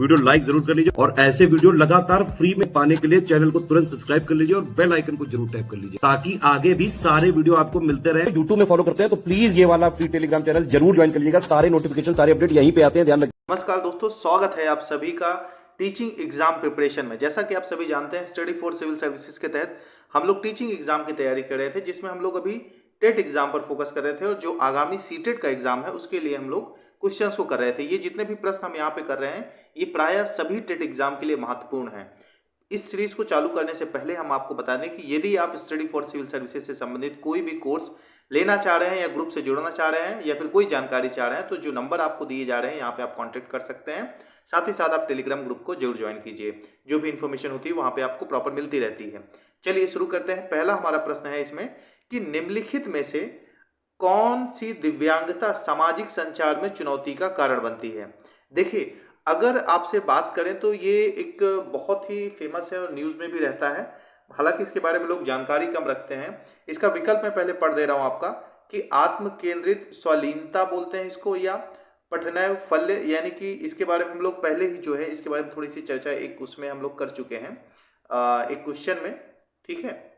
Video like जरूर कर लीजिए और ऐसे वीडियो लगातार फ्री में पाने के लिए चैनल को तुरंत सब्सक्राइब कर लीजिए और बेल आइकन को जरूर टैप कर लीजिए ताकि आगे भी सारे वीडियो आपको मिलते रहे। यूट्यूब में फॉलो करते हैं तो प्लीज ये वाला फ्री टेलीग्राम चैनल जरूर ज्वाइन कर लीजिएगा। सारे नोटिफिकेशन सारे अपडेट यहीं पे आते हैं, ध्यान रखिए। नमस्कार दोस्तों, स्वागत है आप सभी का टीचिंग एग्जाम प्रिपरेशन में। जैसा कि आप सभी जानते हैं, स्टडी फॉर सिविल सर्विसेज के तहत हम लोग टीचिंग एग्जाम की तैयारी कर रहे थे, जिसमें हम लोग अभी टेट एग्जाम पर फोकस कर रहे थे और जो आगामी सीटेट का एग्जाम है उसके लिए हम लोग क्वेश्चंस को कर रहे थे। ये जितने भी प्रश्न हम यहाँ पे कर रहे हैं ये प्रायः सभी टेट एग्जाम के लिए महत्वपूर्ण है। इस सीरीज को चालू करने से पहले हम आपको बता दें कि यदि आप स्टडी फॉर सिविल सर्विसेज से संबंधित कोई भी कोर्स लेना चाह रहे हैं या ग्रुप से जुड़ना चाह रहे हैं या फिर कोई जानकारी चाह रहे हैं तो जो नंबर आपको दिए जा रहे हैं यहाँ पे आप कांटेक्ट कर सकते हैं। साथ ही साथ आप टेलीग्राम ग्रुप को जरूर ज्वाइन कीजिए, जो भी इन्फॉर्मेशन होती है वहाँ पे आपको प्रॉपर मिलती रहती है। चलिए शुरू करते हैं। पहला हमारा प्रश्न है इसमें कि निम्नलिखित में से कौन सी दिव्यांगता सामाजिक संचार में चुनौती का कारण बनती है। देखिए, अगर आपसे बात करें तो ये एक बहुत ही फेमस है और न्यूज़ में भी रहता है, हालांकि इसके बारे में लोग जानकारी कम रखते हैं। इसका विकल्प मैं पहले पढ़ दे रहा हूं आपका कि आत्म केंद्रित स्वलीनता बोलते हैं इसको, या पठनैफल्य, यानी कि इसके बारे में हम लोग पहले ही जो है इसके बारे में थोड़ी सी चर्चा एक उसमें हम लोग कर चुके हैं एक क्वेश्चन में। ठीक है,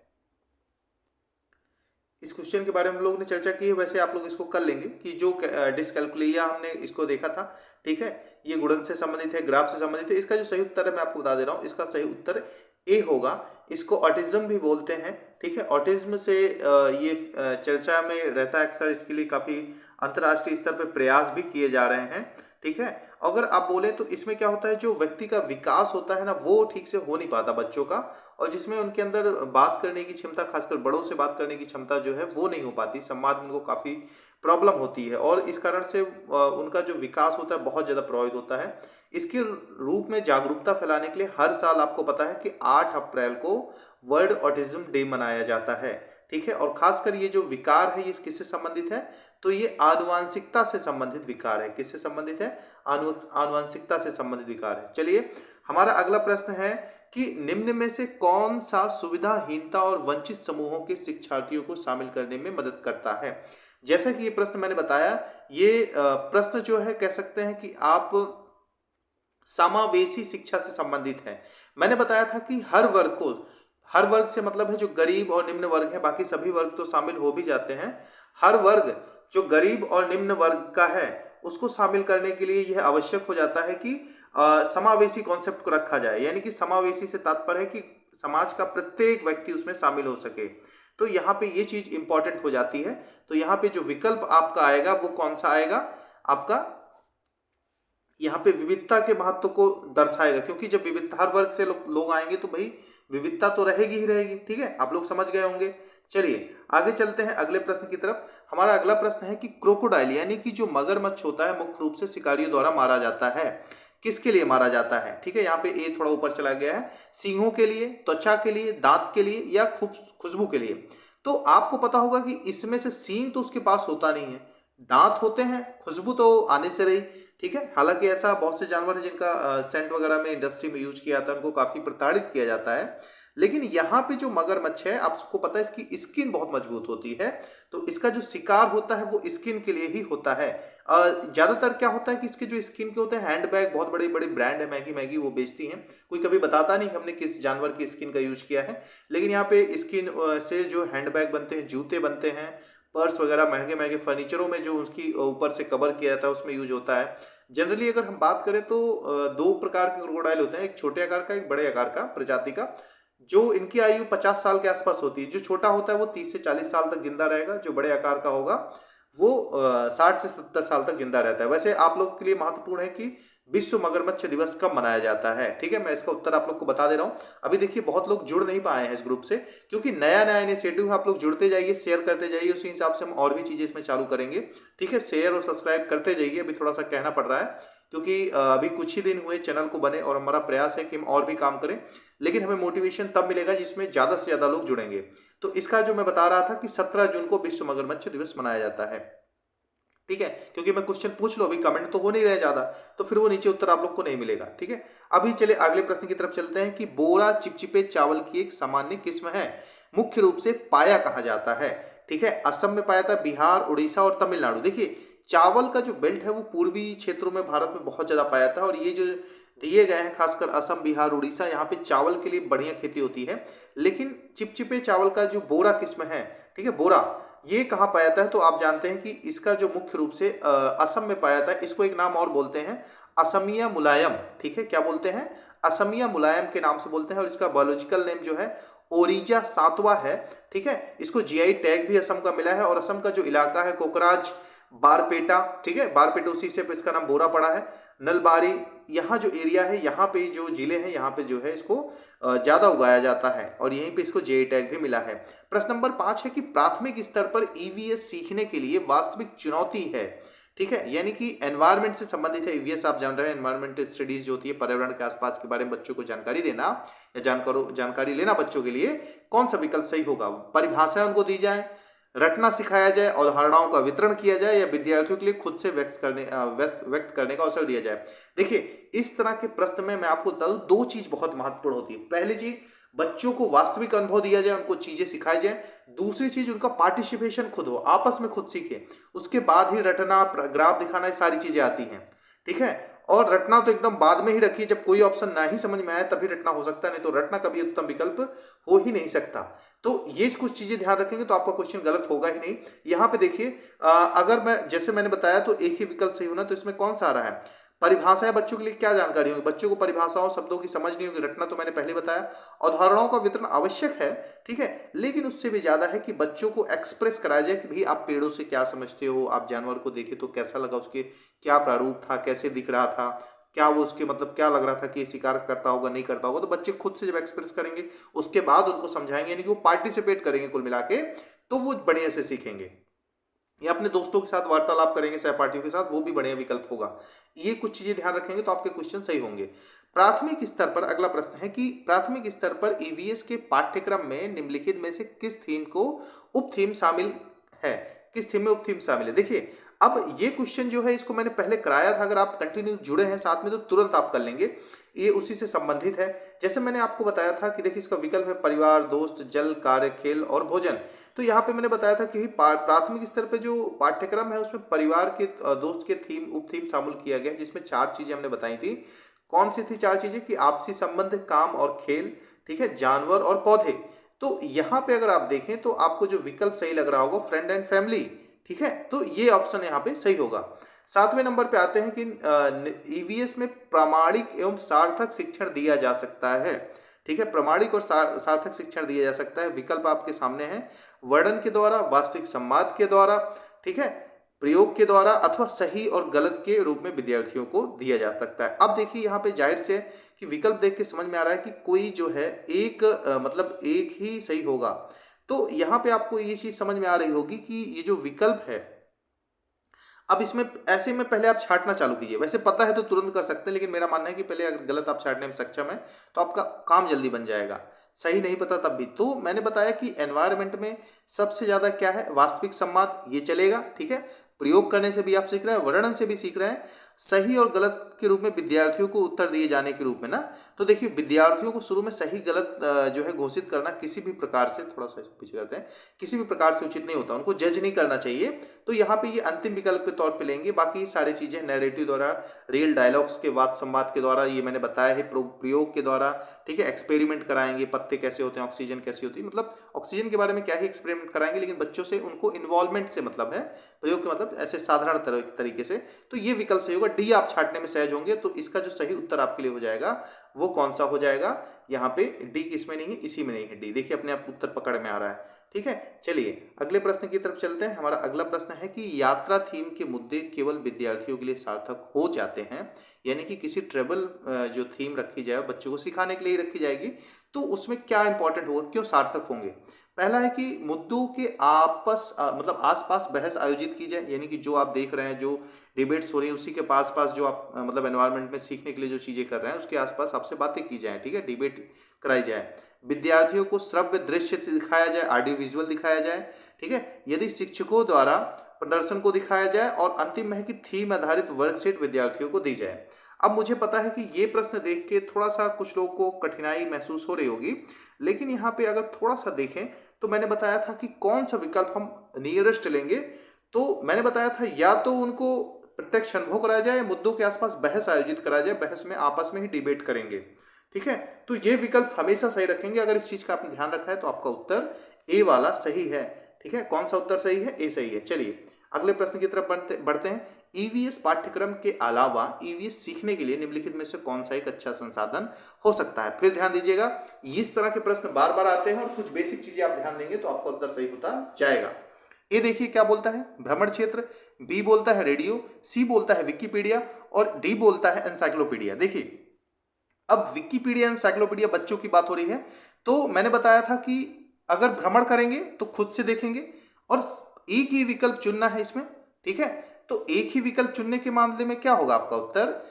इस क्वेश्चन के बारे में हम लोग ने चर्चा की है। वैसे आप लोग इसको कर लेंगे कि जो डिस्कैलकुलिया हमने इसको देखा था, ठीक है, ये गुणन से संबंधित है, ग्राफ से संबंधित है। इसका जो सही उत्तर है मैं आपको बता दे रहा हूँ, इसका सही उत्तर ए होगा। इसको ऑटिज्म भी बोलते हैं। ठीक है, ऑटिज्म से ये चर्चा में रहता है अक्सर। इसके लिए काफ़ी अंतर्राष्ट्रीय स्तर पर प्रयास भी किए जा रहे हैं। ठीक है, अगर आप बोले तो इसमें क्या होता है, जो व्यक्ति का विकास होता है ना वो ठीक से हो नहीं पाता बच्चों का, और जिसमें उनके अंदर बात करने की क्षमता, खासकर बड़ों से बात करने की क्षमता जो है वो नहीं हो पाती। संवाद में उनको काफ़ी प्रॉब्लम होती है और इस कारण से उनका जो विकास होता है बहुत ज़्यादा प्रभावित होता है। इसके रूप में जागरूकता फैलाने के लिए हर साल आपको पता है कि 8 अप्रैल को वर्ल्ड ऑटिज्म डे मनाया जाता है। ठीक है, और खासकर ये जो विकार है ये किससे संबंधित है, तो ये आनुवांशिकता से संबंधित विकार है। किससे संबंधित है, आनुवांशिकता से संबंधित विकार है। चलिए, हमारा अगला प्रश्न है कि निम्न में से कौन सा सुविधाहीनता और वंचित समूहों के शिक्षार्थियों को शामिल करने में मदद करता है। जैसा कि ये प्रश्न मैंने बताया, ये प्रश्न जो है कह सकते हैं कि आप समावेशी शिक्षा से संबंधित है। मैंने बताया था कि हर वर्ग से मतलब है जो गरीब और निम्न वर्ग है, बाकी सभी वर्ग तो शामिल हो भी जाते हैं। हर वर्ग जो गरीब और निम्न वर्ग का है उसको शामिल करने के लिए यह आवश्यक हो जाता है कि समावेशी कॉन्सेप्ट को रखा जाए। यानी कि समावेशी से तात्पर्य है कि समाज का प्रत्येक व्यक्ति उसमें शामिल हो सके। तो यहाँ पे ये चीज इंपॉर्टेंट हो जाती है। तो यहाँ पे जो विकल्प आपका आएगा वो कौन सा आएगा, आपका यहाँ पे विविधता के महत्व को दर्शाएगा, क्योंकि जब विविधता हर वर्ग से लोग आएंगे तो भाई विविधता तो रहेगी ही रहेगी। ठीक है, आप लोग समझ गए होंगे। चलिए आगे चलते हैं अगले प्रश्न की तरफ। हमारा अगला प्रश्न है कि क्रोकोडाइल यानी कि जो मगरमच्छ होता है मुख्य रूप से शिकारियों द्वारा मारा जाता है। किसके लिए मारा जाता है। ठीक है, यहाँ पे ए थोड़ा ऊपर चला गया है। सींगों के लिए, त्वचा के लिए, दांत के लिए या खुशबू के लिए। तो आपको पता होगा कि इसमें से सींग तो उसके पास होता नहीं है, दांत होते हैं, खुशबू तो आने से रही। ठीक है, हालांकि ऐसा बहुत से जानवर है जिनका सेंट वगैरह में इंडस्ट्री में यूज किया जाता है, उनको काफी प्रताड़ित किया जाता है। लेकिन यहाँ पे जो मगरमच्छ है आपको पता है इसकी स्किन बहुत मजबूत होती है, तो इसका जो शिकार होता है वो स्किन के लिए ही होता है। ज्यादातर क्या होता है कि इसके जो स्किन के होते हैं, हैंडबैग बहुत बड़े बड़े ब्रांड है, मैगी मैगी वो बेचती हैं, कोई कभी बताता नहीं हमने किस जानवर की स्किन का यूज किया है। लेकिन यहाँ पे स्किन से जो हैंडबैग बनते हैं, जूते बनते हैं, पर्स वगैरह, महंगे महंगे फर्नीचरों में जो उसकी ऊपर से कवर किया जाता है उसमें यूज होता है। जनरली अगर हम बात करें तो दो प्रकार के क्रोकोडाइल होते हैं, एक छोटे आकार का, एक बड़े आकार का प्रजाति का। जो इनकी आयु 50 साल के आसपास होती है। जो छोटा होता है वो 30 से 40 साल तक जिंदा रहेगा, जो बड़े आकार का होगा वो 60 से 70 साल तक जिंदा रहता है। वैसे आप लोग के लिए महत्वपूर्ण है कि विश्व मगरमच्छ दिवस कब मनाया जाता है। ठीक है, मैं इसका उत्तर आप लोग को बता दे रहा हूं। अभी देखिए बहुत लोग जुड़ नहीं पाए हैं इस ग्रुप से, क्योंकि नया नया इनिशिएटिव है। आप लोग जुड़ते जाइए, शेयर करते जाइए, उसी हिसाब से हम और भी चीजें इसमें चालू करेंगे। ठीक है, शेयर और सब्सक्राइब करते जाइए। अभी थोड़ा सा कहना पड़ रहा है क्योंकि अभी कुछ ही दिन हुए चैनल को बने और हमारा प्रयास है कि हम और भी काम करें, लेकिन हमें मोटिवेशन तब मिलेगा जिसमें ज्यादा से ज्यादा लोग जुड़ेंगे। तो इसका जो मैं बता रहा था कि 17 जून को विश्व मगरमच्छ दिवस मनाया जाता है। ठीक है, क्योंकि मैं क्वेश्चन पूछ लो, अभी कमेंट तो हो नहीं रहे ज्यादा, तो फिर वो नीचे उत्तर आप लोग को नहीं मिलेगा। ठीक है, अभी चले अगले प्रश्न की तरफ चलते हैं कि बोरा चिपचिपे चावल की एक सामान्य किस्म है, मुख्य रूप से पाया कहा जाता है। ठीक है, असम में पाया जाता है, बिहार, उड़ीसा और तमिलनाडु। देखिए चावल का जो बेल्ट है वो पूर्वी क्षेत्रों में भारत में बहुत ज्यादा पाया जाता है, और ये जो दिए गए हैं, खासकर असम, बिहार, उड़ीसा, यहाँ पे चावल के लिए बढ़िया खेती होती है। लेकिन चिपचिपे चावल का जो बोरा किस्म है, ठीक है, बोरा, ये कहाँ पाया जाता है? तो आप जानते हैं कि इसका जो मुख्य रूप से असम में पाया जाता है। इसको एक नाम और बोलते हैं, असमिया मुलायम, ठीक है, क्या बोलते हैं? असमिया मुलायम के नाम से बोलते हैं। और इसका बायोलॉजिकल नेम जो है ओरिजा सातवा है, ठीक है। इसको जीआई टैग भी असम का मिला है। और असम का जो इलाका है कोकराझ, बारपेटा, ठीक है, बारपेटा, उसी से इसका नाम बोरा पड़ा है। नलबारी, यहाँ जो एरिया है, यहाँ पे जो जिले हैं, यहाँ पे जो है इसको ज्यादा उगाया जाता है और यहीं पे इसको जीआई टैग भी मिला है। प्रश्न नंबर 5 है कि प्राथमिक स्तर पर ईवीएस सीखने के लिए वास्तविक चुनौती है, ठीक है, यानी कि एनवायरमेंट से संबंधित है। ईवीएस आप जान रहे हैं, एनवायरमेंटल स्टडीज जो होती है, पर्यावरण के आसपास के बारे में बच्चों को जानकारी देना या जानकारी लेना बच्चों के लिए। कौन सा विकल्प सही होगा? परिभाषाएं उनको दी जाए, रटना सिखाया जाए, अवधारणाओं का वितरण किया जाए, या विद्यार्थियों के लिए खुद से व्यक्त करने का अवसर दिया जाए। देखिए, इस तरह के प्रश्न में मैं आपको बता दूं, दो चीज बहुत महत्वपूर्ण होती है। पहली चीज, बच्चों को वास्तविक अनुभव दिया जाए, उनको चीजें सिखाई जाए। दूसरी चीज, उनका पार्टिसिपेशन खुद हो, आपस में खुद सीखे। उसके बाद ही रटना, ग्राफ दिखाना, ये सारी चीजें आती हैं, ठीक है। और रटना तो एकदम बाद में ही रखिए, जब कोई ऑप्शन ना ही समझ में आए तभी रटना हो सकता है, नहीं तो रटना कभी उत्तम विकल्प हो ही नहीं सकता। तो ये कुछ चीजें ध्यान रखेंगे तो आपका क्वेश्चन गलत होगा ही नहीं। यहाँ पे देखिए, अगर मैं जैसे मैंने बताया तो एक ही विकल्प सही होना, तो इसमें कौन सा आ रहा है? परिभाषाएं बच्चों के लिए क्या जानकारी होगी? बच्चों को परिभाषाओं, शब्दों की समझ नहीं होगी। रटना तो मैंने पहले बताया। अवधारणाओं का वितरण आवश्यक है, ठीक है, लेकिन उससे भी ज्यादा है कि बच्चों को एक्सप्रेस कराया जाए कि भाई आप पेड़ों से क्या समझते हो, आप जानवर को देखे तो कैसा लगा, उसके क्या प्रारूप था, कैसे दिख रहा था, क्या वो उसके मतलब क्या लग रहा था कि ये शिकार करता होगा, नहीं करता होगा। तो बच्चे खुद से जब एक्सप्रेस करेंगे उसके बाद उनको समझाएंगे, यानी कि वो पार्टिसिपेट करेंगे कुल मिला के, तो वो बढ़िया से सीखेंगे। या अपने दोस्तों के साथ वार्तालाप करेंगे, सहपाठियों के साथ, वो भी बढ़िया विकल्प होगा। ये कुछ चीजें ध्यान रखेंगे तो आपके क्वेश्चन सही होंगे। प्राथमिक स्तर पर अगला प्रश्न है कि प्राथमिक स्तर पर ईवीएस के पाठ्यक्रम में निम्नलिखित में से किस थीम को उप थीम शामिल है? किस थीम में उप थीम शामिल है? देखिए, अब ये क्वेश्चन जो है इसको मैंने पहले कराया था। अगर आप कंटिन्यू जुड़े हैं साथ में तो तुरंत आप कर लेंगे, ये उसी से संबंधित है। जैसे मैंने आपको बताया था कि देखिए, इसका विकल्प है परिवार, दोस्त, जल, कार्य, खेल और भोजन। तो यहाँ पे मैंने बताया था कि प्राथमिक स्तर पे जो पाठ्यक्रम है उसमें परिवार के, दोस्त के थीम, उप थीम शामिल किया गया है, जिसमें 4 चीजें हमने बताई थी। कौन सी थी 4 चीजें? कि आपसी संबंध, काम और खेल, ठीक है, जानवर और पौधे। तो यहाँ पे अगर आप देखें तो आपको जो विकल्प सही लग रहा होगा, फ्रेंड एंड फैमिली, ठीक है, तो ये ऑप्शन यहाँ पे सही होगा। 7वें नंबर पे आते हैं कि ईवीएस में प्रामाणिक एवं सार्थक शिक्षण दिया जा सकता है, ठीक है, प्रामाणिक और सार्थक शिक्षण दिया जा सकता है। विकल्प आपके सामने है, वर्णन के द्वारा, वास्तविक संवाद के द्वारा, ठीक है, प्रयोग के द्वारा, अथवा सही और गलत के रूप में विद्यार्थियों को दिया जा सकता है। अब देखिए, यहाँ पे जाहिर से कि विकल्प देख के समझ में आ रहा है कि कोई जो है एक मतलब एक ही सही होगा। तो यहाँ पे आपको ये चीज समझ में आ रही होगी कि ये जो विकल्प है, अब इसमें ऐसे में पहले आप छांटना चालू कीजिए। वैसे पता है तो तुरंत कर सकते हैं, लेकिन मेरा मानना है कि पहले अगर गलत आप छांटने में सक्षम है तो आपका काम जल्दी बन जाएगा। सही नहीं पता तब भी तो मैंने बताया कि एनवायरनमेंट में सबसे ज्यादा क्या है? वास्तविक संवाद, ये चलेगा, ठीक है। प्रयोग करने से भी आप सीख रहे हैं, वर्णन से भी सीख रहे हैं, सही और गलत के रूप में विद्यार्थियों को उत्तर दिए जाने के रूप में ना। तो देखिए, विद्यार्थियों को शुरू में सही गलत जो है घोषित करना किसी भी प्रकार से, थोड़ा सा पीछे करते हैं, किसी भी प्रकार से उचित नहीं होता, उनको जज नहीं करना चाहिए। तो यहाँ पे ये अंतिम विकल्प के तौर पे लेंगे। बाकी सारी चीजें नैरेटिव द्वारा, रियल डायलॉग्स के वाद संवाद के द्वारा, ये मैंने बताया है, प्रयोग के द्वारा, ठीक है, एक्सपेरिमेंट कराएंगे, पत्ते कैसे होते हैं, ऑक्सीजन कैसी होती है, मतलब ऑक्सीजन के बारे में क्या ही एक्सपेरिमेंट कराएंगे, लेकिन बच्चों से उनको इन्वॉल्वमेंट से मतलब है, प्रयोग के मतलब ऐसे साधारण तरीके से। तो ये विकल्प सही होगा। डी आप छांटने में सहज होंगे, तो इसका जो सही उत्तर आपके लिए हो जाएगा वो कौन सा हो जाएगा? यहाँ पे डी किसमें नहीं है? इसी में नहीं है, डी। देखिए, अपने आप उत्तर पकड़ में आ रहा है, ठीक है। चलिए अगले प्रश्न की तरफ चलते हैं। हमारा अगला प्रश्न है कि यात्रा थीम के मुद्दे केवल विद्यार्थियों के लिए सार्थक हो जाते हैं, यानी कि किसी ट्रेवल जो थीम रखी जाए बच्चों को सिखाने के लिए रखी जाएगी, तो उसमें क्या इंपॉर्टेंट होगा, क्यों सार्थक होंगे? पहला है कि मुद्दों के मतलब आसपास बहस आयोजित की जाए, यानी कि जो आप देख रहे हैं, जो डिबेट्स हो रही है, उसी के पास पास जो आप मतलब एनवायरनमेंट में सीखने के लिए जो चीजें कर रहे हैं उसके आसपास आपसे बातें की जाए, ठीक है, डिबेट कराई जाए। विद्यार्थियों को श्रव्य दृश्य से दिखाया जाए, ऑडियो विजुअल दिखाया जाए, ठीक है, यदि शिक्षकों द्वारा प्रदर्शन को दिखाया जाए। और अंतिम में है कि थीम आधारित वर्कशीट विद्यार्थियों को दी जाए। अब मुझे पता है कि ये प्रश्न देख के थोड़ा सा कुछ लोगों को कठिनाई महसूस हो रही होगी, लेकिन यहाँ पे अगर थोड़ा सा देखें तो मैंने बताया था कि कौन सा विकल्प हम नियरेस्ट लेंगे। तो मैंने बताया था या तो उनको प्रत्यक्ष अनुभव कराया जाए या मुद्दों के आसपास बहस आयोजित कराया जाए, बहस में आपस में ही डिबेट करेंगे। ठीक है, तो ये विकल्प हमेशा सही रखेंगे। अगर इस चीज का आपने ध्यान रखा है तो आपका उत्तर ए वाला सही है। ठीक है, कौन सा उत्तर सही है? ए सही है। चलिए अगले प्रश्न की तरफ बढ़ते हैं। ईवीएस पाठ्यक्रम के अलावा ईवीएस सीखने के लिए निम्नलिखित में से कौन सा एक अच्छा संसाधन हो सकता है? फिर ध्यान दीजिएगा, इस तरह के प्रश्न बार बार आते हैं और कुछ बेसिक चीजें आप ध्यान देंगे तो आपका उत्तर सही होता जाएगा। ए देखिए क्या बोलता है, भ्रमण क्षेत्र, बी बोलता है रेडियो, सी बोलता है विकिपीडिया और डी बोलता है एनसाइक्लोपीडिया। देखिए अब विकिपीडिया एनसाइक्लोपीडिया बच्चों की बात हो रही है, तो मैंने बताया था कि अगर भ्रमण करेंगे तो खुद से देखेंगे और एक ही विकल्प चुनना है इसमें। ठीक है, तो एक ही विकल्प चुनने के मामले में क्या होगा? आपका उत्तर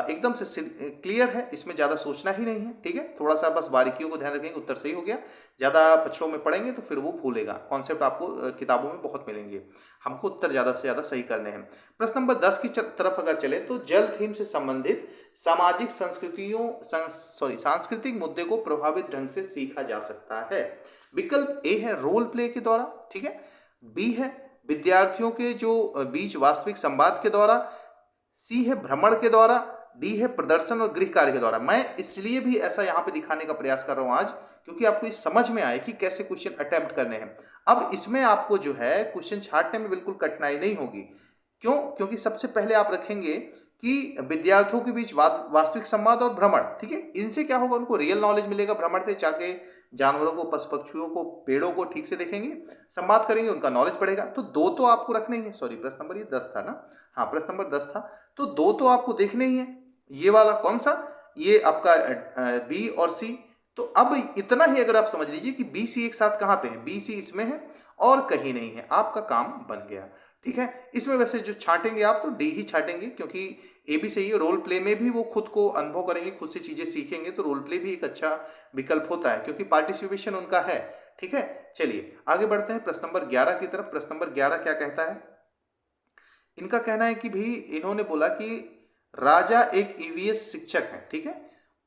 एकदम से क्लियर है, इसमें ज्यादा सोचना ही नहीं है। ठीक है, थोड़ा सा बस बारीकियों को ध्यान रखेंगे, उत्तर सही हो गया। ज्यादा पक्षों में पढ़ेंगे तो फिर वो भूलेगा। कॉन्सेप्ट आपको किताबों में बहुत मिलेंगे, हमको उत्तर ज्यादा से ज्यादा सही करने हैं। प्रश्न नंबर 10 की तरफ अगर चले तो जल थीम से संबंधित सामाजिक सांस्कृतिक मुद्दे को प्रभावित ढंग से सीखा जा सकता है। विकल्प ए है रोल प्ले के द्वारा, ठीक है, बी है विद्यार्थियों के जो बीच वास्तविक संवाद के द्वारा, सी है भ्रमण के द्वारा, डी है प्रदर्शन और गृह कार्य के द्वारा। मैं इसलिए भी ऐसा यहां पे दिखाने का प्रयास कर रहा हूं आज क्योंकि आपको समझ में आए कि कैसे क्वेश्चन अटेम्प्ट करने हैं। अब इसमें आपको जो है क्वेश्चन छांटने में बिल्कुल कठिनाई नहीं होगी। क्यों? क्योंकि सबसे पहले आप रखेंगे कि विद्यार्थियों के बीच वास्तविक संवाद और भ्रमण। ठीक है, इनसे क्या होगा? उनको रियल नॉलेज मिलेगा। भ्रमण से जाके जानवरों को, पशु पक्षियों को, पेड़ों को ठीक से देखेंगे, संवाद करेंगे, उनका नॉलेज बढ़ेगा। तो दो तो आपको रखने ही है। सॉरी, प्रश्न नंबर ये 10 था ना? हाँ, प्रश्न नंबर 10 था, तो दो तो आपको देखने ही है। ये वाला कौन सा? ये आपका बी और सी। तो अब इतना ही अगर आप समझ लीजिए कि बी सी एक साथ कहां पे है, बी सी इसमें है और कहीं नहीं है, आपका काम बन गया। ठीक है, इसमें वैसे जो छांटेंगे आप तो डी ही छांटेंगे क्योंकि ए भी सही है। रोल प्ले में भी वो खुद को अनुभव करेंगे, खुद से चीजें सीखेंगे, तो रोल प्ले भी एक अच्छा विकल्प होता है क्योंकि पार्टिसिपेशन उनका है। ठीक है, चलिए आगे बढ़ते हैं प्रश्न नंबर 11 की तरफ। प्रश्न नंबर 11 क्या कहता है? इनका कहना है कि भाई इन्होंने बोला कि राजा एक ईवीएस शिक्षक है, ठीक है,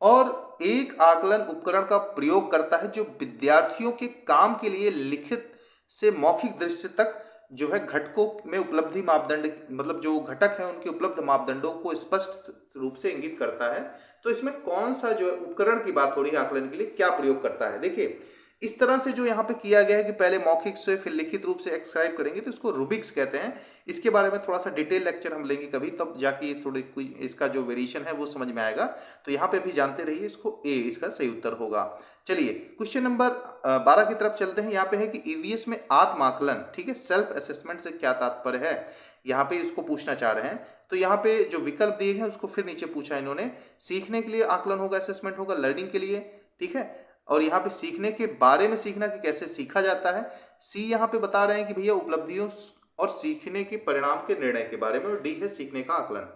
और एक आकलन उपकरण का प्रयोग करता है जो विद्यार्थियों के काम के लिए लिखित से मौखिक दृश्य तक जो है घटकों में उपलब्धि मापदंड, मतलब जो घटक है उनके उपलब्ध मापदंडों को स्पष्ट रूप से इंगित करता है। तो इसमें कौन सा जो है उपकरण की बात हो रही है आकलन के लिए, क्या प्रयोग करता है? देखिए इस तरह से जो यहाँ पे किया गया है कि पहले मौखिक से फिर लिखित रूप से एक्सक्राइब करेंगे, तो इसको रूबिक्स कहते हैं। इसके बारे में थोड़ा सा डिटेल लेक्चर हम लेंगे कभी, तब जाके थोड़ी कोई इसका जो वेरिएशन है वो समझ में आएगा। तो यहाँ पे भी जानते रहिए, इसको ए इसका सही उत्तर होगा। चलिए क्वेश्चन नंबर 12 की तरफ चलते हैं। यहाँ पे है कि ईवीएस में आत्म आकलन, ठीक है, सेल्फ असेसमेंट से क्या तात्पर्य है, यहाँ पे इसको पूछना चाह रहे हैं। तो यहाँ पे जो विकल्प दिए हैं उसको फिर नीचे पूछा है इन्होंने। सीखने के लिए आकलन होगा, असेसमेंट होगा, लर्निंग के लिए, ठीक है, और यहाँ पे सीखने के बारे में सीखना कि कैसे सीखा जाता है। सी यहाँ पे बता रहे हैं कि भैया उपलब्धियों और सीखने के परिणाम के निर्णय के बारे में, और डी है सीखने का आकलन।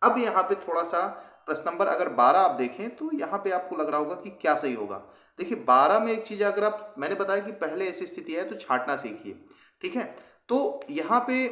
अब यहाँ पे थोड़ा सा प्रश्न नंबर अगर 12 आप देखें तो यहाँ पे आपको लग रहा होगा कि क्या सही होगा। देखिए 12 में एक चीज अगर आप, मैंने बताया कि पहले ऐसी स्थिति है तो छांटना सीखिए, ठीक है। तो यहाँ पे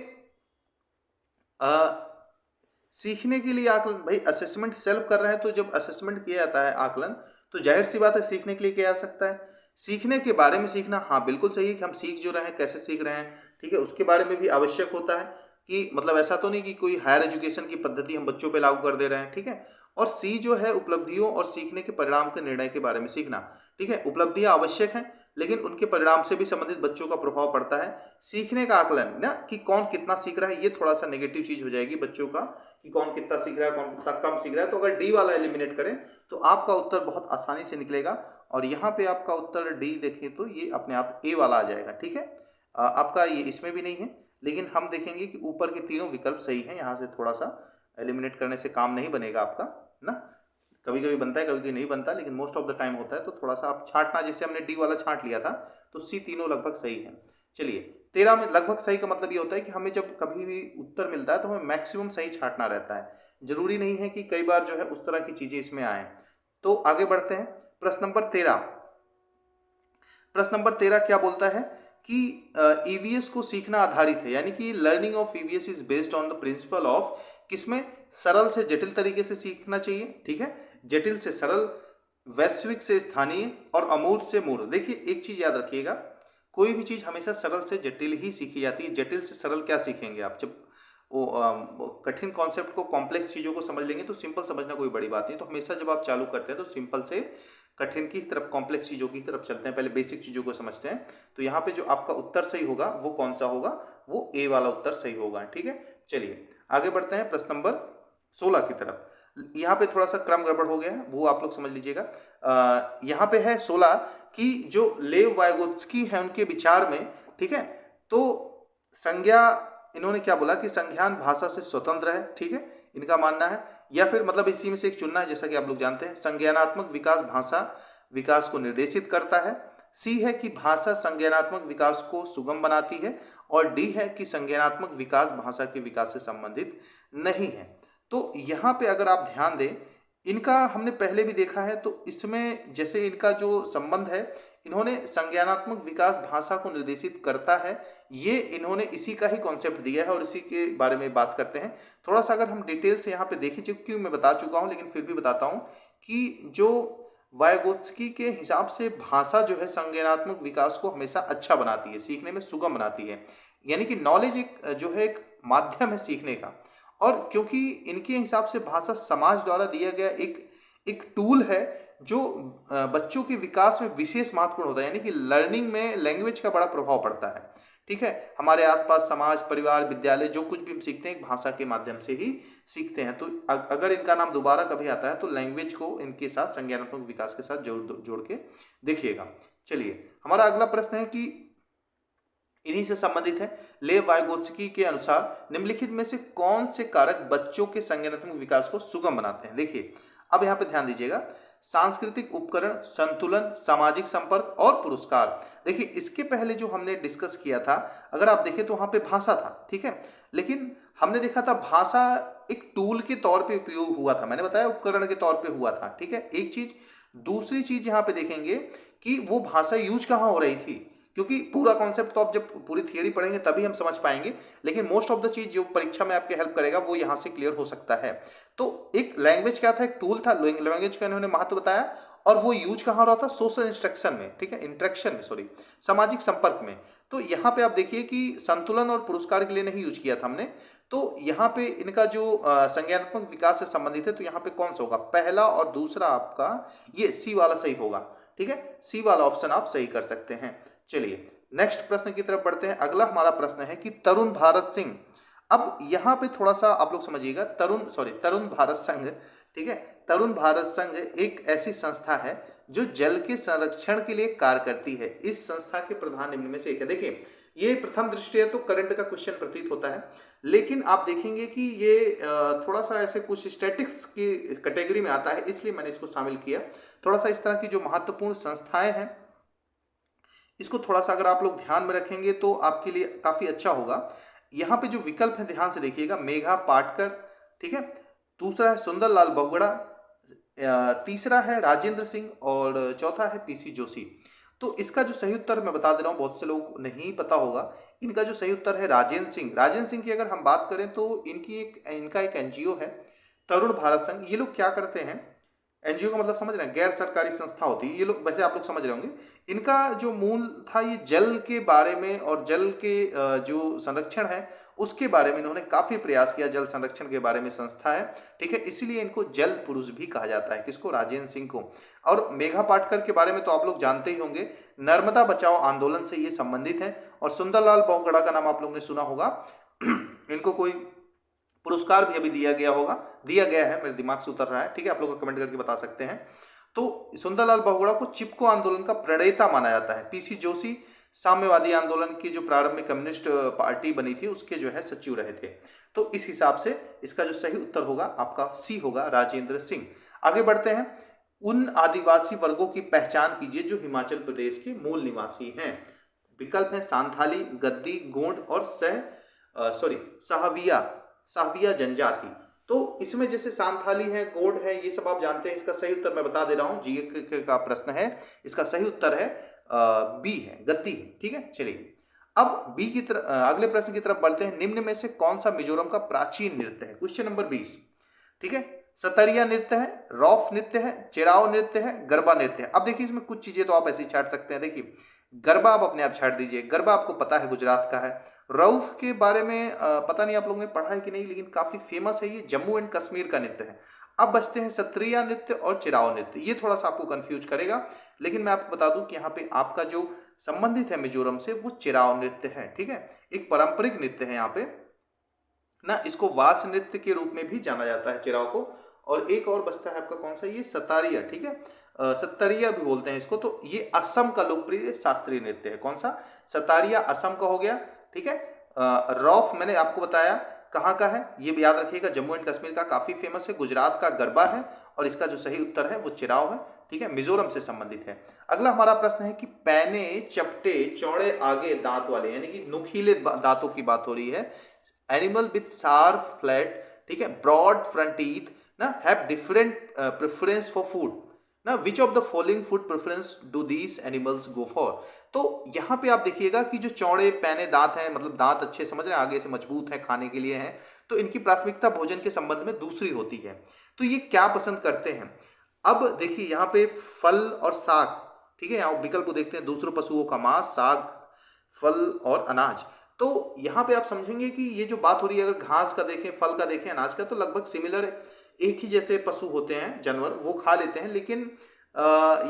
सीखने के लिए आकलन, भाई असेसमेंट सेल्फ कर रहे हैं तो जब असेसमेंट किया जाता है आकलन, तो जाहिर सी बात है सीखने के लिए किया जा सकता है। सीखने के बारे में सीखना, हाँ बिल्कुल सही है कि हम सीख जो रहे हैं कैसे सीख रहे हैं, ठीक है, उसके बारे में भी आवश्यक होता है कि मतलब ऐसा तो नहीं कि कोई हायर एजुकेशन की पद्धति हम बच्चों पे लागू कर दे रहे हैं, ठीक है। और सी जो है उपलब्धियों और सीखने के परिणाम के निर्णय के बारे में सीखना, ठीक है। उपलब्धियां आवश्यक हैं लेकिन उनके परिणाम से भी संबंधित बच्चों का प्रभाव पड़ता है। सीखने का आकलन ना कि कौन कितना सीख रहा है, ये थोड़ा सा नेगेटिव चीज हो जाएगी बच्चों का कि कौन कितना सीख रहा है, कौन कितना कम सीख रहा है। तो अगर डी वाला एलिमिनेट करें तो आपका उत्तर बहुत आसानी से निकलेगा। और यहाँ पे आपका उत्तर डी देखें तो ये अपने आप ए वाला आ जाएगा, ठीक है। आपका ये इसमें भी नहीं है, लेकिन हम देखेंगे कि ऊपर के तीनों विकल्प सही हैं। यहाँ से थोड़ा सा एलिमिनेट करने से काम नहीं बनेगा आपका ना, कभी कभी बनता है कभी कभी नहीं बनता, लेकिन मोस्ट ऑफ द टाइम होता है। तो थोड़ा सा आप छांटना, जैसे हमने डी वाला छांट लिया था तो सी तीनों लगभग सही है। चलिए 13 में लगभग सही का मतलब ये होता है कि हमें जब कभी भी उत्तर मिलता है तो हमें मैक्सिमम सही छांटना रहता है। जरूरी नहीं है कि कई बार जो है उस तरह की चीजें इसमें आए। तो आगे बढ़ते हैं प्रश्न नंबर 13। प्रश्न नंबर 13 क्या बोलता है कि ईवीएस को सीखना आधारित है, यानी कि learning of EVS is based on the principle of, किसमें, सरल से जटिल तरीके से सीखना चाहिए, ठीक है, जटिल से सरल, वैश्विक से स्थानीय और अमूर्त से मूर्त। देखिए एक चीज याद रखिएगा, कोई भी चीज हमेशा सरल से जटिल ही सीखी जाती है। जटिल से सरल क्या सीखेंगे आप? जब कठिन कॉन्सेप्ट को, कॉम्प्लेक्स चीज़ों को समझ लेंगे तो सिंपल समझना कोई बड़ी बात नहीं। तो हमेशा जब आप चालू करते हैं तो सिंपल से कठिन की तरफ, कॉम्प्लेक्स चीज़ों की तरफ चलते हैं, पहले बेसिक चीज़ों को समझते हैं। तो यहाँ पे जो आपका उत्तर सही होगा वो कौन सा होगा, वो ए वाला उत्तर सही होगा। ठीक है, चलिए आगे बढ़ते हैं प्रश्न नंबर 16 की तरफ। यहाँ पे थोड़ा सा क्रम गड़बड़ हो गया है, वो आप लोग समझ लीजिएगा। यहाँ पे है 16 कि जो लेव वाइगोत्स्की है उनके विचार में, ठीक है, तो संज्ञा, इन्होंने क्या बोला कि संज्ञान भाषा से स्वतंत्र है, ठीक है, इनका मानना है, या फिर मतलब इसी में से एक चुनना है, जैसा कि आप लोग जानते हैं। संज्ञानात्मक विकास भाषा विकास को निर्देशित करता है। सी है कि भाषा संज्ञानात्मक विकास को सुगम बनाती है, और डी है कि संज्ञानात्मक विकास भाषा के विकास से संबंधित नहीं है। तो यहाँ पे अगर आप ध्यान दें, इनका हमने पहले भी देखा है, तो इसमें जैसे इनका जो संबंध है, इन्होंने संज्ञानात्मक विकास भाषा को निर्देशित करता है, ये इन्होंने इसी का ही कॉन्सेप्ट दिया है और इसी के बारे में बात करते हैं। थोड़ा सा अगर हम डिटेल से यहाँ पे देखें, क्योंकि मैं बता चुका हूँ लेकिन फिर भी बताता हूँ कि जो वाइगोत्स्की के हिसाब से भाषा जो है संज्ञानात्मक विकास को हमेशा अच्छा बनाती है, सीखने में सुगम बनाती है, यानी कि नॉलेज एक जो है एक माध्यम है सीखने का। और क्योंकि इनके हिसाब से भाषा समाज द्वारा दिया गया एक टूल है जो बच्चों के विकास में विशेष महत्वपूर्ण होता है, यानी कि लर्निंग में लैंग्वेज का बड़ा प्रभाव पड़ता है। ठीक है, हमारे आसपास समाज, परिवार, विद्यालय, जो कुछ भी हम सीखते हैं भाषा के माध्यम से ही सीखते हैं। तो अगर इनका नाम दोबारा कभी आता है तो लैंग्वेज को इनके साथ, संज्ञानात्मक विकास के साथ जोड़ के देखिएगा। चलिए, हमारा अगला प्रश्न है कि इन्हीं से संबंधित है। लेव वाइगोत्स्की के अनुसार निम्नलिखित में से कौन से कारक बच्चों के संज्ञानात्मक विकास को सुगम बनाते हैं। देखिए, अब यहाँ पे ध्यान दीजिएगा, सांस्कृतिक उपकरण, संतुलन, सामाजिक संपर्क और पुरस्कार। देखिए, इसके पहले जो हमने डिस्कस किया था, अगर आप देखें तो वहां पे भाषा था, ठीक है, लेकिन हमने देखा था भाषा एक टूल के तौर पे उपयोग हुआ था, मैंने बताया उपकरण के तौर पे हुआ था। ठीक है, एक चीज। दूसरी चीज यहाँ पे देखेंगे कि वो भाषा यूज कहाँ हो रही थी, क्योंकि पूरा कॉन्सेप्ट तो आप जब पूरी थियरी पढ़ेंगे तभी हम समझ पाएंगे, लेकिन मोस्ट ऑफ द चीज जो परीक्षा में आपके हेल्प करेगा वो यहाँ से क्लियर हो सकता है। तो एक लैंग्वेज क्या था, एक टूल था, लैंग्वेज का इन्होंने महत्व बताया, और वो यूज कहाँ हो रहा था, सोशल इंस्ट्रक्शन में, ठीक है, इंटरेक्शन में, सॉरी, सामाजिक संपर्क में। तो यहाँ पे आप देखिए कि संतुलन और पुरस्कार के लिए नहीं यूज किया था हमने। तो यहाँ पे इनका जो संज्ञानात्मक विकास से संबंधित है, तो यहाँ पे कौन सा होगा, पहला और दूसरा आपका ये सी वाला सही होगा। ठीक है, सी वाला ऑप्शन आप सही कर सकते हैं। चलिए, नेक्स्ट प्रश्न की तरफ बढ़ते हैं। अगला हमारा प्रश्न है कि तरुण भारत सिंह। अब यहाँ पे थोड़ा सा आप लोग समझिएगा, तरुण भारत संघ, ठीक है, तरुण भारत संघ एक ऐसी संस्था है जो जल के संरक्षण के लिए कार्य करती है। इस संस्था के प्रधान निम्न में से एक है। देखिए, ये प्रथम दृष्टया तो करंट का क्वेश्चन प्रतीत होता है, लेकिन आप देखेंगे कि ये थोड़ा सा ऐसे कुछ स्टैटिक्स की कैटेगरी में आता है, इसलिए मैंने इसको शामिल किया। थोड़ा सा इस तरह की जो महत्वपूर्ण संस्थाएं हैं, इसको थोड़ा सा अगर आप लोग ध्यान में रखेंगे तो आपके लिए काफी अच्छा होगा। यहाँ पे जो विकल्प है ध्यान से देखिएगा, मेघा पाटकर, ठीक है, दूसरा है सुंदरलाल बहुगुणा, तीसरा है राजेंद्र सिंह, और चौथा है पीसी जोशी। तो इसका जो सही उत्तर मैं बता दे रहा हूँ, बहुत से लोग नहीं पता होगा, इनका जो सही उत्तर है राजेंद्र सिंह। राजेंद्र सिंह की अगर हम बात करें तो इनका एक एनजीओ है तरुण भारत संघ। ये लोग क्या करते हैं, एनजीओ का मतलब समझ रहे हैं, गैर सरकारी संस्था होती है ये लोग, वैसे आप लोग समझ रहे होंगे। इनका जो मूल था ये जल के बारे में और जल के जो संरक्षण है उसके बारे में इन्होंने काफी प्रयास किया, जल संरक्षण के बारे में संस्था है, ठीक है, इसीलिए इनको जल पुरुष भी कहा जाता है। किसको, राजेंद्र सिंह को। और मेघा पाटकर के बारे में तो आप लोग जानते ही होंगे, नर्मदा बचाओ आंदोलन से ये संबंधित है। और सुंदरलाल बहुगुणा का नाम आप लोग ने सुना होगा, इनको कोई पुरस्कार भी अभी दिया गया है, मेरे दिमाग से उतर रहा है, ठीक है, आप लोग कमेंट करके बता सकते हैं। तो सुंदरलाल बहुगुणा को चिपको आंदोलन का प्रणेता माना जाता है। पीसी जोशी साम्यवादी आंदोलन की जो प्रारंभिक कम्युनिस्ट पार्टी बनी थी उसके जो है सचिव रहे थे। तो इस हिसाब से इसका जो सही उत्तर होगा आपका सी होगा, राजेंद्र सिंह। आगे बढ़ते हैं। उन आदिवासी वर्गों की पहचान कीजिए जो हिमाचल प्रदेश के मूल निवासी हैं। विकल्प है सांथाली, गद्दी, गोंड और साहविया जनजाति। तो इसमें जैसे सांथाली है, गोंड है, ये सब आप जानते हैं। इसका सही उत्तर मैं बता दे रहा हूं, जीके का प्रश्न है, इसका सही उत्तर है बी है, गद्दी है। ठीक है, चलिए अब बी की तरफ, अगले प्रश्न की तरफ बढ़ते हैं। निम्न में से कौन सा मिजोरम का प्राचीन नृत्य है, क्वेश्चन नंबर 20। ठीक है, सतरिया नृत्य है, रॉफ नृत्य है, चेराव नृत्य है, गरबा नृत्य है। अब देखिए इसमें कुछ चीजें तो आप ऐसे ही छाट सकते हैं। देखिए, गरबा आप अपने आप छाट दीजिए, गरबा आपको पता है गुजरात का है। रऊफ के बारे में पता नहीं आप लोगों ने पढ़ा है कि नहीं, लेकिन काफी फेमस है। ये जम्मू एंड कश्मीर का नृत्य है। अब बचते हैं सत्रिया नृत्य और चिराव नृत्य। ये थोड़ा सा आपको कंफ्यूज करेगा, लेकिन मैं आपको बता दूं कि यहाँ पे आपका जो संबंधित है मिजोरम से वो चिराव नृत्य है। ठीक है, एक पारंपरिक नृत्य है यहाँ पे ना, इसको वास नृत्य के रूप में भी जाना जाता है चिराव को। और एक और बचता है आपका कौन सा, ये सतारिया। ठीक है, सत्तरिया भी बोलते हैं इसको। तो ये असम का लोकप्रिय शास्त्रीय नृत्य है। कौन सा, सतारिया असम का हो गया। ठीक है, रौफ मैंने आपको बताया कहाँ का है, ये भी याद रखिएगा, जम्मू एंड कश्मीर का, काफी फेमस है, गुजरात का गरबा है। और इसका जो सही उत्तर है वो चिराव है। ठीक है, मिजोरम से संबंधित है। अगला हमारा प्रश्न है कि पैने, चपटे, चौड़े आगे दांत वाले, यानी कि नुकीले दांतों की बात हो रही है। एनिमल विथ शार्प फ्लैट, ठीक है, ब्रॉड फ्रंट टीथ ना, have different preference for food ना, which of the following food preference do these animals go for. तो यहाँ पे आप देखिएगा कि जो चौड़े पैने दांत हैं, मतलब दांत अच्छे समझ रहे हैं, आगे से मजबूत है, खाने के लिए हैं, तो इनकी प्राथमिकता भोजन के संबंध में दूसरी होती है। तो ये क्या पसंद करते हैं। अब देखिए यहाँ पे फल और साग, ठीक है, यहाँ विकल्प देखते हैं, दूसरे पशुओं का मांस, साग, फल और अनाज। तो यहाँ पे आप समझेंगे कि ये जो बात हो रही है, अगर घास का देखें, फल का देखें, अनाज का, तो लगभग सिमिलर है, एक ही जैसे पशु होते हैं, जानवर, वो खा लेते हैं। लेकिन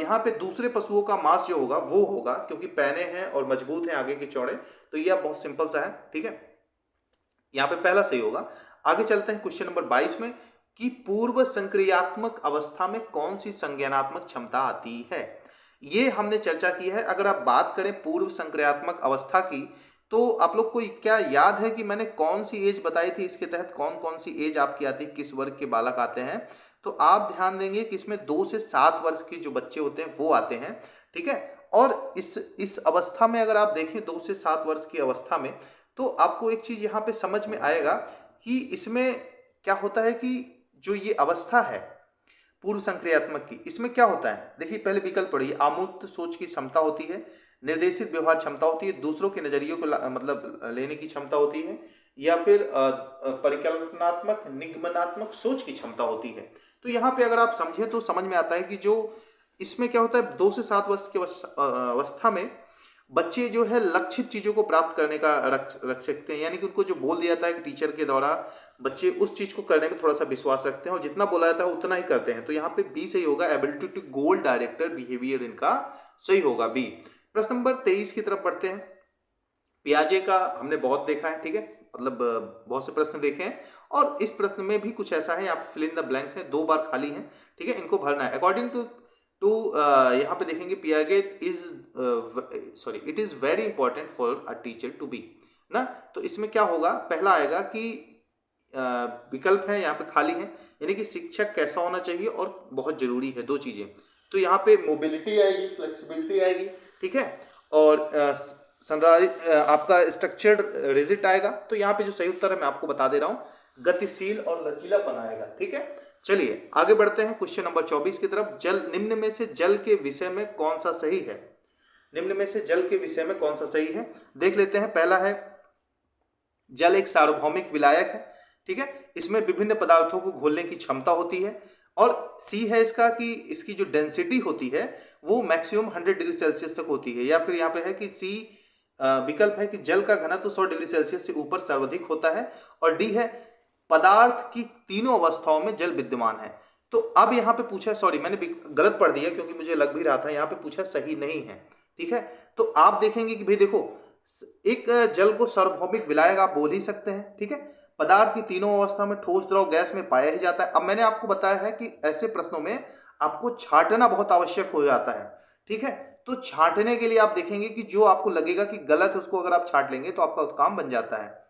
यहाँ पे दूसरे पशुओं का मांस जो होगा वो होगा, क्योंकि पैने हैं और मजबूत हैं आगे के चौड़े। तो ये बहुत सिंपल सा है। ठीक है, यहाँ पे पहला सही होगा। आगे चलते हैं क्वेश्चन नंबर 22 में कि पूर्व संक्रियात्मक अवस्था में कौन सी संज्ञानात्मक क्षमता आती है। ये हमने चर्चा की है। अगर आप बात करें पूर्व संक्रियात्मक अवस्था की, तो आप लोग को क्या याद है कि मैंने कौन सी एज बताई थी, इसके तहत कौन कौन सी एज आपकी आती है, किस वर्ग के बालक आते हैं। तो आप ध्यान देंगे कि इसमें 2 से 7 वर्ष के जो बच्चे होते हैं वो आते हैं। ठीक है, और इस अवस्था में अगर आप देखें 2 से 7 वर्ष की अवस्था में, तो आपको एक चीज यहाँ पे समझ में आएगा कि इसमें क्या होता है कि जो ये अवस्था है पूर्व संक्रियात्मक की, इसमें क्या होता है। देखिए पहले विकल्प पढ़िए, आमूर्त सोच की क्षमता होती है, निर्देशित व्यवहार क्षमता होती है, दूसरों के नजरियों को मतलब लेने की क्षमता होती है, या फिर परिकल्पनात्मक निगमनात्मक सोच की क्षमता होती है। तो यहाँ पे अगर आप समझे तो समझ में आता है कि जो इसमें क्या होता है, 2 से 7 वर्ष की अवस्था में बच्चे जो है लक्षित चीजों को प्राप्त करने का रख सकते हैं, यानी कि उनको जो बोल दिया जाता है टीचर के द्वारा, बच्चे उस चीज को करने में थोड़ा सा विश्वास रखते हैं और जितना बोला जाता है उतना ही करते हैं। तो यहाँ पे बी सही होगा, ability to goal director behaviour इनका सही होगा, बी। प्रश्न नंबर 23 की तरफ बढ़ते हैं। पियाजे का हमने बहुत देखा है, ठीक है, मतलब बहुत से प्रश्न देखे हैं, और इस प्रश्न में भी कुछ ऐसा है, यहाँ पे फिल इन द ब्लैंक्स है, 2 बार खाली है। ठीक है, इनको भरना है अकॉर्डिंग टू यहाँ पे देखेंगे Piaget it is very important for a teacher to be ना। तो इसमें क्या होगा, पहला आएगा कि विकल्प है यहाँ पे खाली है, यानी कि शिक्षक कैसा होना चाहिए और बहुत जरूरी है, 2 चीजें। तो यहाँ पे मोबिलिटी आएगी, फ्लेक्सिबिलिटी आएगी, ठीक है, और आपका स्ट्रक्चर्ड रिजिट आएगा। तो यहाँ पे जो सही उत्तर है मैं आपको बता दे रहा हूँ, गतिशील और लचीलापन आएगा। ठीक है, चलिए आगे बढ़ते हैं क्वेश्चन नंबर 24 की तरफ। निम्न में से जल के विषय में कौन सा सही है, निम्न में से जल के विषय में कौन सा सही है, देख लेते हैं। पहला है जल एक सार्वभौमिक विलायक है। ठीक है, इसमें विभिन्न पदार्थों को घोलने की क्षमता होती है। और सी है इसका कि इसकी जो डेंसिटी होती है वो मैक्सिमम 100 डिग्री सेल्सियस तक होती है। या फिर यहाँ पे है कि सी विकल्प है कि जल का घनत्व 100 डिग्री सेल्सियस से ऊपर सर्वाधिक होता है। और डी है पदार्थ की तीनों अवस्थाओं में जल विद्यमान है। तो अब यहाँ पे पूछा, सॉरी मैंने गलत पढ़ दिया क्योंकि मुझे लग भी रहा था, यहाँ पे पूछा सही नहीं है। ठीक है, तो आप देखेंगे कि भाई देखो, एक जल को सार्वभौमिक विलायक आप बोल ही सकते हैं। ठीक है, पदार्थ की तीनों अवस्था में ठोस, द्रव, गैस में पाया ही जाता है। अब मैंने आपको बताया है कि ऐसे प्रश्नों में आपको छांटना बहुत आवश्यक हो जाता है। ठीक है, तो छांटने के लिए आप देखेंगे कि जो आपको लगेगा कि गलत है उसको अगर आप छांट लेंगे तो आपका काम बन जाता है।